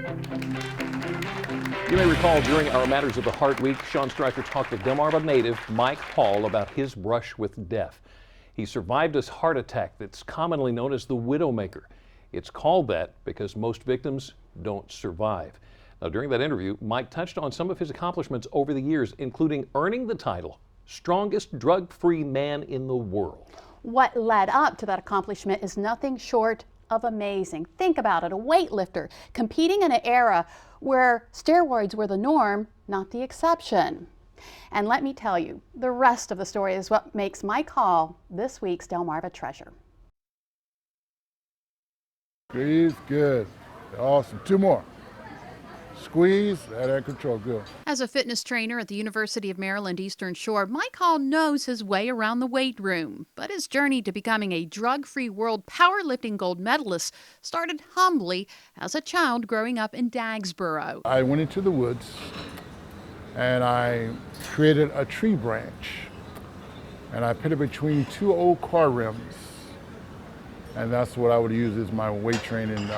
You may recall during our Matters of the Heart Week, Sean Stryker talked to Delmarva native Mike Hall about his brush with death. He survived a heart attack that's commonly known as the Widowmaker. It's called that because most victims don't survive. Now, during that interview, Mike touched on some of his accomplishments over the years, including earning the title Strongest Drug-Free Man in the World. What led up to that accomplishment is nothing short of amazing. Think about it, a weightlifter competing in an era where steroids were the norm, not the exception. And let me tell you, the rest of the story is what makes Mike Hall this week's Delmarva Treasure. Squeeze, good. Awesome. Two more. Squeeze, that control, good. As a fitness trainer at the University of Maryland Eastern Shore, Mike Hall knows his way around the weight room. But his journey to becoming a drug-free world powerlifting gold medalist started humbly as a child growing up in Dagsboro. I went into the woods and I created a tree branch. And I put it between two old car rims. And that's what I would use as my weight training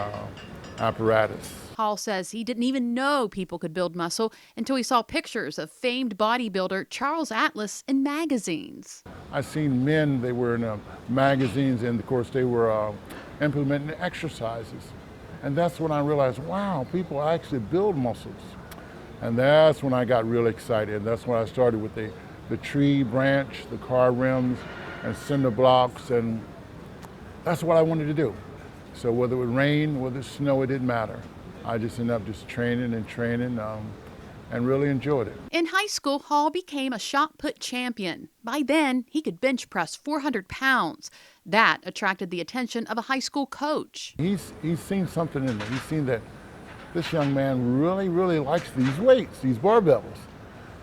apparatus. Hall says he didn't even know people could build muscle until he saw pictures of famed bodybuilder Charles Atlas in magazines. I seen men, they were in magazines, and of course they were implementing exercises. And that's when I realized, wow, people actually build muscles. And that's when I got real excited. And that's when I started with the tree branch, the car rims, and cinder blocks, and that's what I wanted to do. So whether it would rain, whether it snow, it didn't matter. I just ended up just training and really enjoyed it. In high school, Hall became a shot put champion. By then, he could bench press 400 pounds. That attracted the attention of a high school coach. He's seen something in me. He's seen that this young man really likes these weights, these barbells.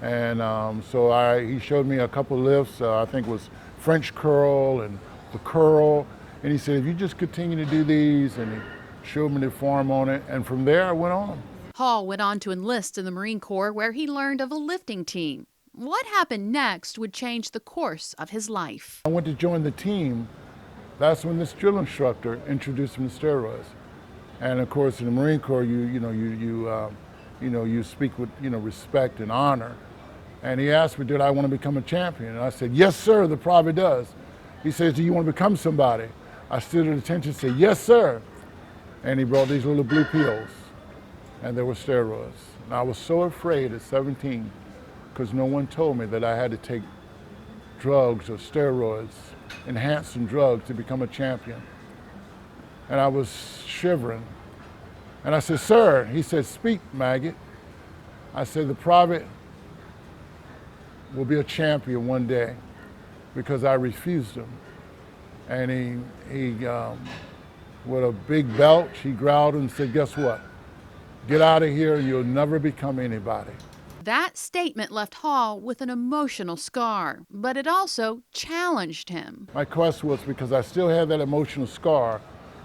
And so he showed me a couple of lifts. I think it was French curl and the curl. And he said, if you just continue to do these, and he showed me the form on it, and from there I went on. Hall went on to enlist in the Marine Corps, where he learned of a lifting team. What happened next would change the course of his life. I went to join the team. That's when this drill instructor introduced me to steroids. And of course, in the Marine Corps, you speak with respect and honor. And he asked me, did I want to become a champion? And I said, yes, sir, the private does. He says, do you want to become somebody? I stood at attention and said, yes, sir. And he brought these little blue pills, and they were steroids. And I was so afraid at 17, because no one told me that I had to take drugs or steroids, enhancing drugs, to become a champion. And I was shivering. And I said, sir, he said, speak, maggot. I said, the private will be a champion one day, because I refused him. And he with a big belch, he growled and said, guess what? Get out of here and you'll never become anybody. That statement left Hall with an emotional scar, but it also challenged him. My quest was, because I still had that emotional scar,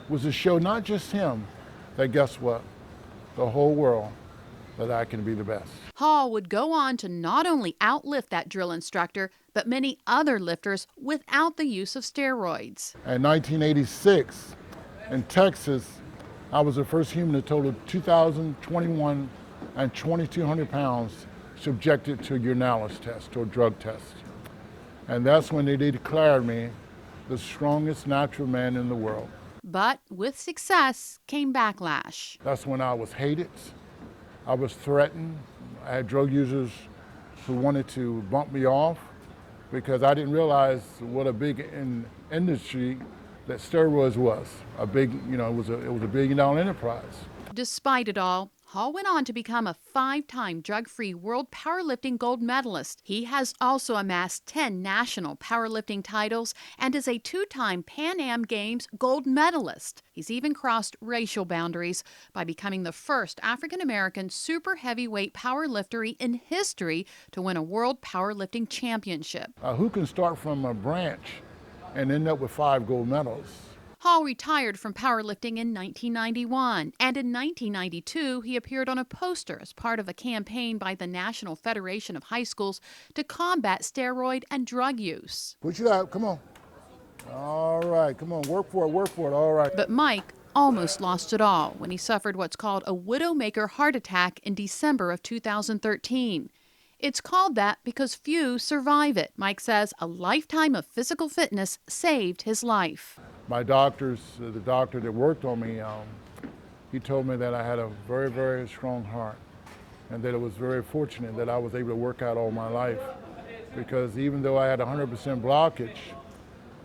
was to show not just him, that guess what? The whole world, that I can be the best. Hall would go on to not only outlift that drill instructor, but many other lifters without the use of steroids. In 1986, in Texas, I was the first human to total 2,021 and 2,200 pounds subjected to a urinalysis test or drug test. And that's when they declared me the strongest natural man in the world. But with success came backlash. That's when I was hated. I was threatened. I had drug users who wanted to bump me off because I didn't realize what a big industry that steroids was. A big, it was a $1 billion enterprise. Despite it all, Hall went on to become a 5-time drug-free world powerlifting gold medalist. He has also amassed 10 national powerlifting titles and is a 2-time Pan Am Games gold medalist. He's even crossed racial boundaries by becoming the first African-American super heavyweight powerlifter in history to win a world powerlifting championship. Who can start from a branch and end up with 5 gold medals? Hall retired from powerlifting in 1991, and in 1992 he appeared on a poster as part of a campaign by the National Federation of High Schools to combat steroid and drug use. Push it out, come on. All right, come on, work for it, all right. But Mike almost lost it all when he suffered what's called a widowmaker heart attack in December of 2013. It's called that because few survive it. Mike says a lifetime of physical fitness saved his life. My doctors, the doctor that worked on me, he told me that I had a very, very strong heart and that it was very fortunate that I was able to work out all my life. Because even though I had 100% blockage,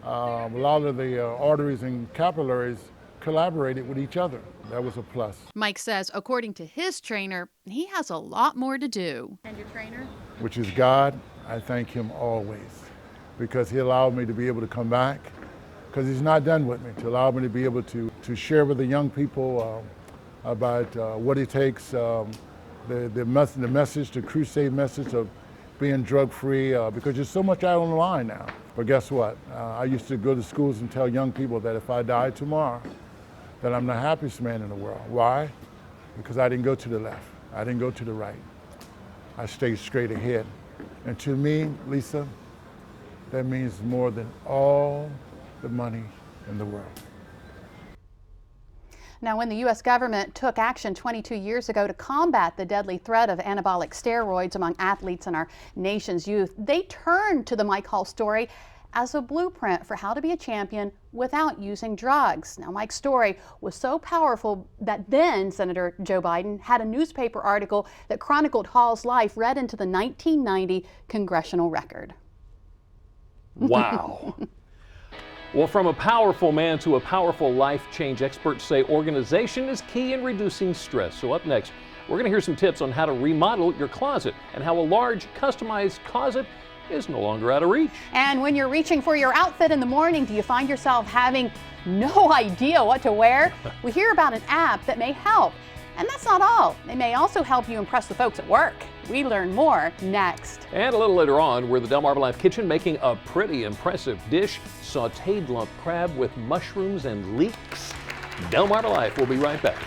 a lot of the arteries and capillaries collaborated with each other. That was a plus. Mike says, according to his trainer, he has a lot more to do. And your trainer? Which is God. I thank him always because he allowed me to be able to come back, because he's not done with me, to allow me to be able to share with the young people about what it takes, the message, the crusade message of being drug-free, because there's so much out on the line now. But guess what? I used to go to schools and tell young people that if I died tomorrow, that I'm the happiest man in the world. Why? Because I didn't go to the left. I didn't go to the right. I stayed straight ahead. And to me, Lisa, that means more than all the money in the world. Now, when the U.S. government took action 22 years ago to combat the deadly threat of anabolic steroids among athletes in our nation's youth, they turned to the Mike Hall story as a blueprint for how to be a champion without using drugs. Now, Mike's story was so powerful that then Senator Joe Biden had a newspaper article that chronicled Hall's life read into the 1990 congressional record. Wow. Well, from a powerful man to a powerful life change, experts say organization is key in reducing stress. So up next, we're going to hear some tips on how to remodel your closet and how a large customized closet is no longer out of reach. And when you're reaching for your outfit in the morning, do you find yourself having no idea what to wear? We hear about an app that may help. And that's not all. They may also help you impress the folks at work. We learn more next. And a little later on, we're at the Delmarva Life Kitchen making a pretty impressive dish, sauteed lump crab with mushrooms and leeks. Delmarva Life will be right back.